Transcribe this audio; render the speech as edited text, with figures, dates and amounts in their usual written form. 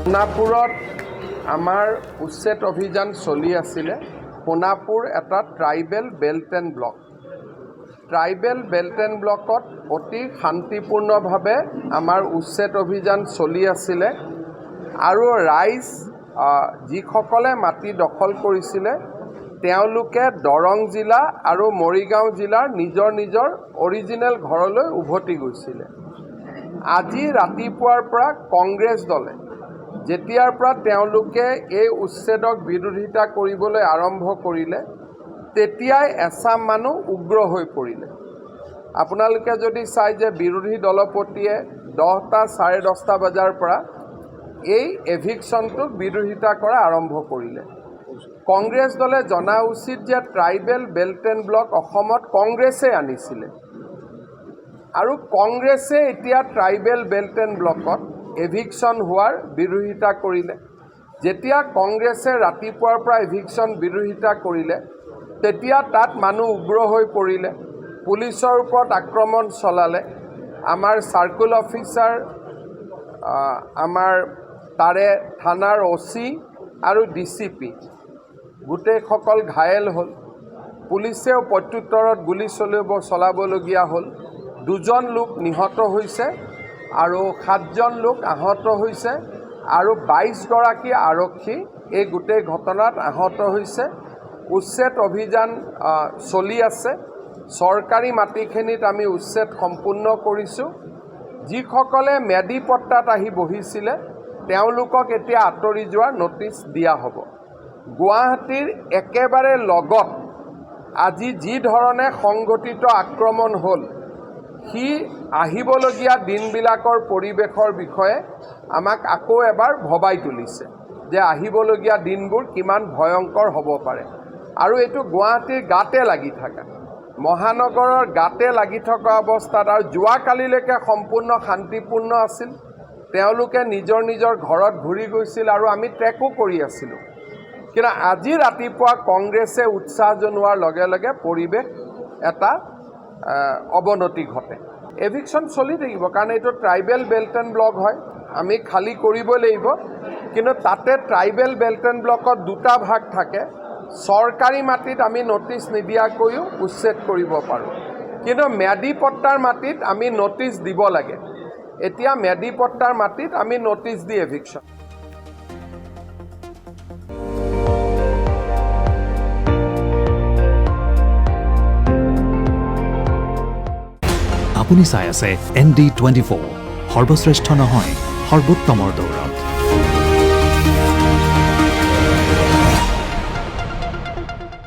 সোণাপুৰত আমাৰ উচ্ছেদ অভিযান চলি আছিলে। সোণাপুৰ এটা tribal belt and block. Tribal belt and ব্লকত অতি শান্তিপূৰ্ণভাৱে আমাৰ উচ্ছেদ অভিযান চলি আছিলে আৰু ৰাইজ যিসকলে মাটি দখল কৰিছিলে তেওঁলোকে দৰং জিলা আৰু মৰিগাঁও জিলাৰ নিজৰ অৰিজিনেল ঘৰলৈ উভতি গৈছিলে। আজি ৰাতিপুৱাৰ পৰা কংগ্ৰেছ দলে যেতিয়াৰ পৰা তেওঁলোকে এই উচ্ছেদক বিৰোধিতা কৰিবলৈ আৰম্ভ কৰিলে তেতিয়াই এচাম মানুহ উগ্ৰ হৈ পৰিলে। আপোনালোকে যদি চাই যে বিৰোধী দলপতিয়ে 10টা 10:30 বজাৰ পৰা এই এভিকশ্যনটোক বিৰোধিতা কৰা আৰম্ভ কৰিলে। কংগ্ৰেছ দলে জনা উচিত যে ট্ৰাইবেল বেল্ট এণ্ড ব্লক অসমত কংগ্ৰেছে আনিছিলে আৰু কংগ্ৰেছে এতিয়া ট্ৰাইবেল বেল্ট এণ্ড ব্লকত এভিকশ্যন হোৱাৰ বিৰোধিতা কৰিলে। যেতিয়া কংগ্ৰেছে ৰাতিপুৱাৰ পৰা এভিকশ্যন বিৰোধিতা কৰিলে তেতিয়া তাত মানুহ উগ্ৰ হৈ পৰিলে, পুলিচৰ ওপৰত আক্ৰমণ চলালে। আমাৰ চাৰ্কুল অফিচাৰ, আমাৰ তাৰে থানাৰ OC আৰু DCP গোটেইসকল ঘায়েল হ'ল। পুলিচেও প্ৰত্যুত্তৰত গুলী চলাবলগীয়া হ'ল। 2জন লোক নিহত হৈছে আৰু 7জন লোক আহত হৈছে আৰু 22গৰাকী আৰক্ষী এই গোটেই ঘটনাত আহত হৈছে। উচ্ছেদ অভিযান চলি আছে। চৰকাৰী মাটিখিনিত আমি উচ্ছেদ সম্পূৰ্ণ কৰিছোঁ। যিসকলে মেডি পট্টাত আহি বহিছিলে তেওঁলোকক এতিয়া আঁতৰি যোৱাৰ নটিচ দিয়া হ'ব। গুৱাহাটীৰ একেবাৰে লগত আজি যি ধৰণে সংঘটিত আক্ৰমণ হ'ল সি আহিবলগীয়া দিনবিলাকৰ পৰিৱেশৰ বিষয়ে আমাক আকৌ এবাৰ ভবাই তুলিছে যে আহিবলগীয়া দিনবোৰ কিমান ভয়ংকৰ হ'ব পাৰে। আৰু এইটো গুৱাহাটীৰ গাতে লাগি থকা, মহানগৰৰ গাতে লাগি থকা অৱস্থাত আৰু যোৱাকালিলৈকে সম্পূৰ্ণ শান্তিপূৰ্ণ আছিল। তেওঁলোকে নিজৰ ঘৰত ঘূৰি গৈছিল আৰু আমি ট্ৰেকো কৰি আছিলোঁ। কিন্তু আজি ৰাতিপুৱা কংগ্ৰেছে উৎসাহ জনোৱাৰ লগে লগে পৰিৱেশ এটা অৱনতি ঘটে। এভিকশ্যন চলি থাকিব কাৰণ এইটো ট্ৰাইবেল বেল্ট এণ্ড ব্লক হয়, আমি খালী কৰিবই লাগিব। কিন্তু তাতে ট্ৰাইবেল বেল্ট এণ্ড ব্লকত 2টা ভাগ থাকে। চৰকাৰী মাটিত আমি নটিচ নিদিয়াকৈও উচ্ছেদ কৰিব পাৰোঁ, কিন্তু মেডি পট্টাৰ মাটিত আমি নটিচ দিব লাগে। এতিয়া মেডি পট্টাৰ মাটিত আমি নটিচ দি এভিকশ্যন। আপুনি চাই আছে ND24, সৰ্বশ্ৰেষ্ঠ নহয় সৰ্বোত্তমৰ দৌৰ।